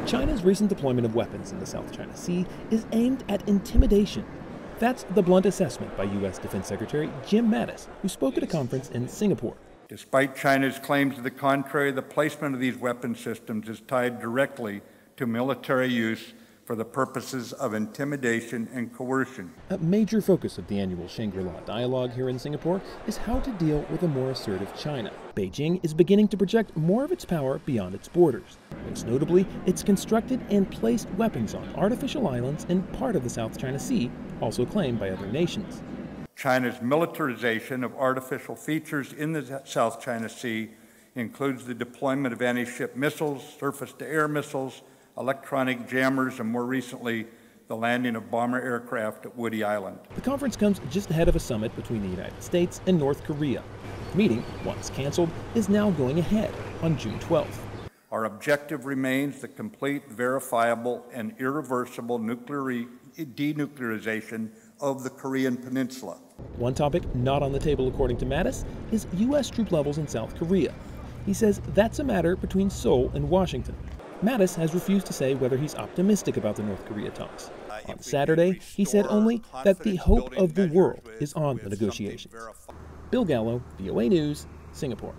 China's recent deployment of weapons in the South China Sea is aimed at intimidation. That's the blunt assessment by U.S. Defense Secretary Jim Mattis, who spoke at a conference in Singapore. Despite China's claims to the contrary, the placement of these weapon systems is tied directly to military use for the purposes of intimidation and coercion. A major focus of the annual Shangri-La dialogue here in Singapore is how to deal with a more assertive China. Beijing is beginning to project more of its power beyond its borders. Most notably, it's constructed and placed weapons on artificial islands in part of the South China Sea, also claimed by other nations. China's militarization of artificial features in the South China Sea includes the deployment of anti-ship missiles, surface-to-air missiles, electronic jammers, and more recently, the landing of bomber aircraft at Woody Island. The conference comes just ahead of a summit between the United States and North Korea. The meeting, once canceled, is now going ahead on June 12th. Our objective remains the complete, verifiable, and irreversible denuclearization of the Korean Peninsula. One topic not on the table, according to Mattis, is U.S. troop levels in South Korea. He says that's a matter between Seoul and Washington. Mattis has refused to say whether he's optimistic about the North Korea talks. On Saturday, he said only that the hope of the world is on the negotiations. Bill Gallo, VOA News, Singapore.